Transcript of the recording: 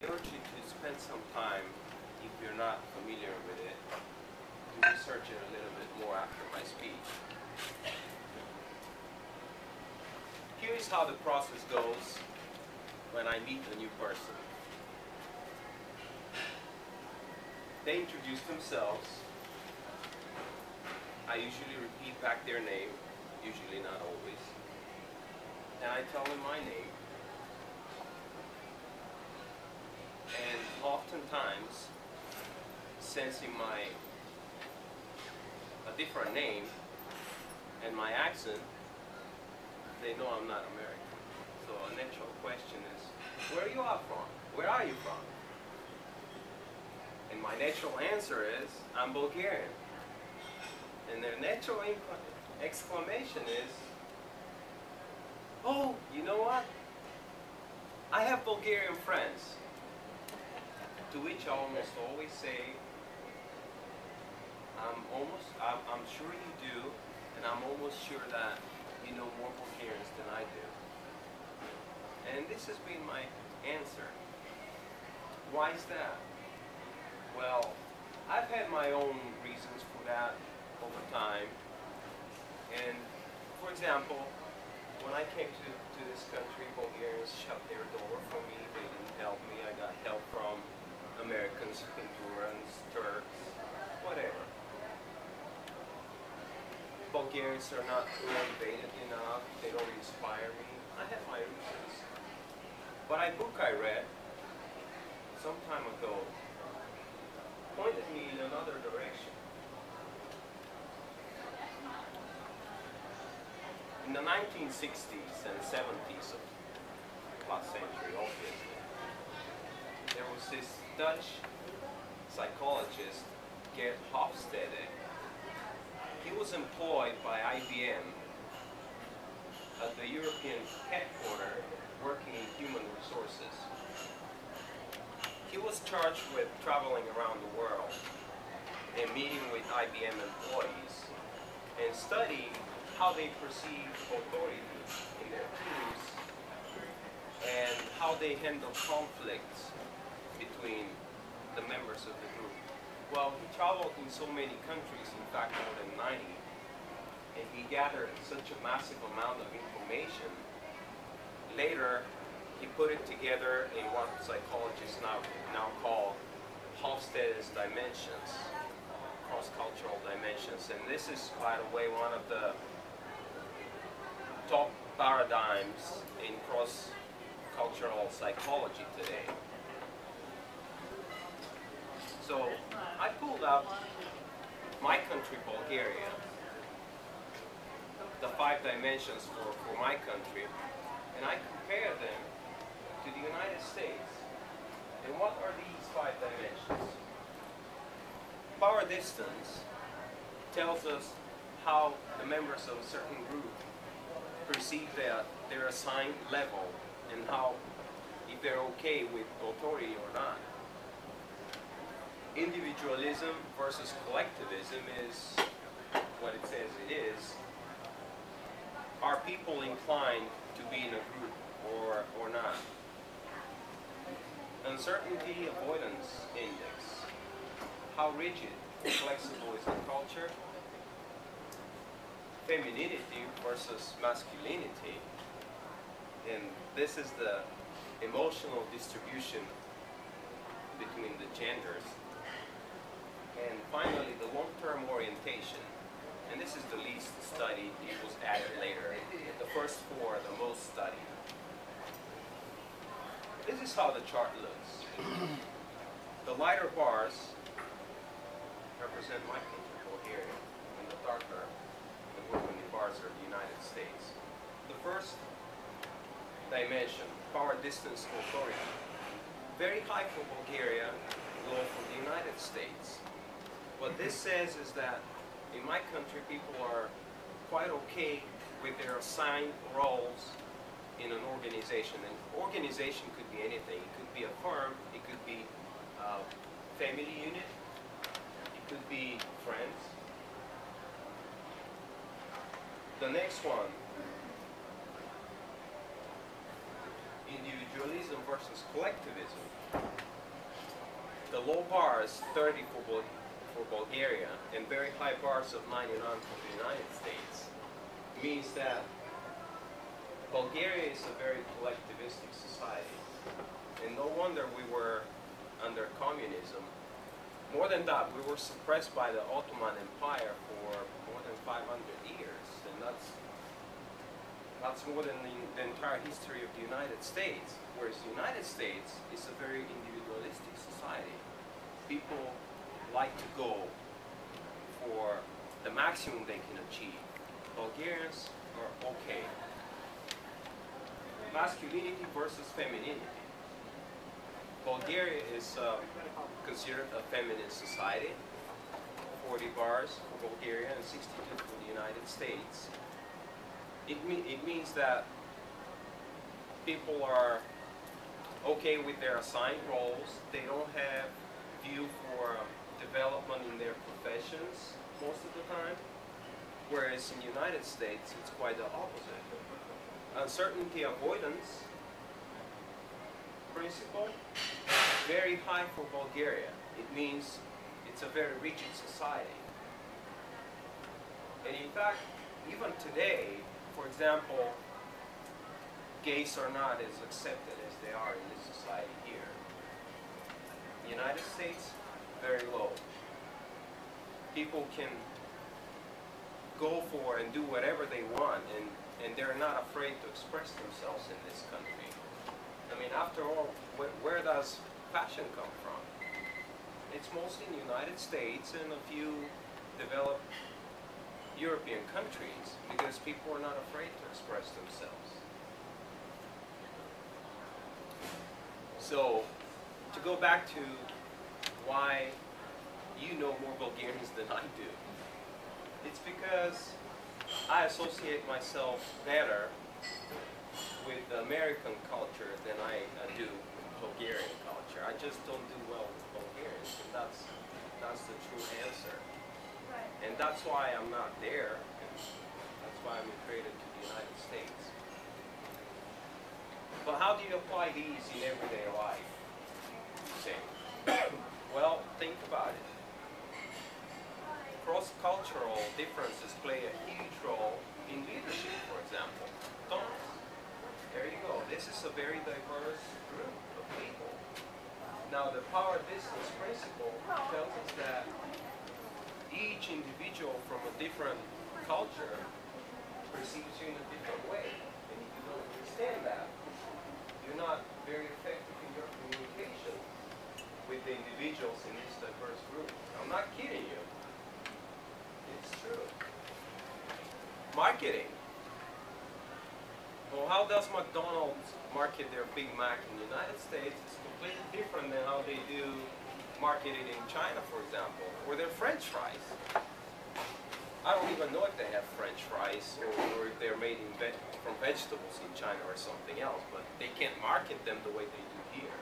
I urge you to spend some time, if you're not familiar with it, to research it a little bit more after my speech. Here is how the process goes when I meet a new person. They introduce themselves. I usually repeat back their name, usually not always. And I tell them my name. And oftentimes, sensing a different name and my accent, they know I'm not American. So a natural question is, where are you from? Where are you from? And my natural answer is, I'm Bulgarian. And their natural exclamation is, oh, you know what? I have Bulgarian friends. To which I almost always say, I'm sure you do, and I'm almost sure that you know more Bulgarians than I do. And this has been my answer. Why is that? Well, I've had my own reasons for that over time. And for example, when I came to this country, Bulgarians shut their door for me. They didn't help me. I got help from Americans, Hondurans, Turks, whatever. Bulgarians are not motivated enough. They don't inspire me. I have my reasons. But a book I read some time ago pointed me in another direction. In the 1960s and 70s of last century, obviously, there was this Dutch psychologist, Gert Hofstede. He was employed by IBM at the European headquarters working in human resources. He was charged with traveling around the world and meeting with IBM employees and studying how they perceive authority in their teams and how they handle conflicts between the members of the group. Well, he traveled in so many countries, in fact more than 90, and he gathered such a massive amount of information. Later, he put it together in what psychologists now call Hofstede's dimensions, cross-cultural dimensions. And this is, by the way, one of the top paradigms in cross-cultural psychology today. So I pulled out my country, Bulgaria, the 5 dimensions for my country, and I compared them to the United States. And what are these 5 dimensions? Power distance tells us how the members of a certain group perceive their assigned level and how, if they're okay with authority or not. Individualism versus collectivism is what it says it is. Are people inclined to be in a group or not? Uncertainty avoidance index. How rigid and flexible is the culture? Femininity versus masculinity. And this is the emotional distribution between the genders. And finally, the long-term orientation. And this is the least studied, it was added later. The first 4 are the most studied. This is how the chart looks. The lighter bars represent my country, Bulgaria, and the darker, the burgundy bars are the United States. The first dimension, power distance authority. Very high for Bulgaria, low for the United States. What this says is that in my country, people are quite okay with their assigned roles in an organization. And organization could be anything. It could be a firm, it could be a family unit, it could be friends. The next one, individualism versus collectivism. low bars 30 for Bulgaria and very high bars of 99 for the United States means that Bulgaria is a very collectivistic society. And no wonder we were under communism. More than that, we were suppressed by the Ottoman Empire for more than 500 years. And that's more than the entire history of the United States. Whereas the United States is a very individualistic society. People like to go for the maximum they can achieve. Bulgarians are okay. Masculinity versus femininity. Bulgaria is considered a feminine society. 40 bars for Bulgaria and 62 for the United States. It means that people are okay with their assigned roles. They don't have view for development in their professions most of the time. Whereas in the United States, it's quite the opposite. Uncertainty avoidance principle, very high for Bulgaria. It means it's a very rigid society. And in fact, even today, for example, gays are not as accepted as they are in this society here. The United States, very low. People can go for and do whatever they want, and they're not afraid to express themselves in this country. I mean, after all, where does fashion come from? It's mostly in the United States and a few developed European countries, because people are not afraid to express themselves. So, to go back to why you know more Bulgarians than I do, it's because I associate myself better with the American culture than I do with Bulgarian culture. I just don't do well with Bulgarians, and that's the true answer. Right. And that's why I'm not there, and that's why I'm traded to the United States. But how do you apply these in everyday life? Say, well, think about it. Cross-cultural differences play a huge role in leadership, for example. There you go. This is a very diverse group of people. Now, the power distance principle tells us that each individual from a different culture perceives you in a different way. And if you don't understand that, you're not very effective in your communication with the individuals in this diverse group. I'm not kidding you. It's true. Marketing. Well, how does McDonald's market their Big Mac in the United States? It's completely different than how they do market it in China, for example, or their French fries. I don't even know if they have French fries or if they're made from vegetables in China or something else, but they can't market them the way they do here.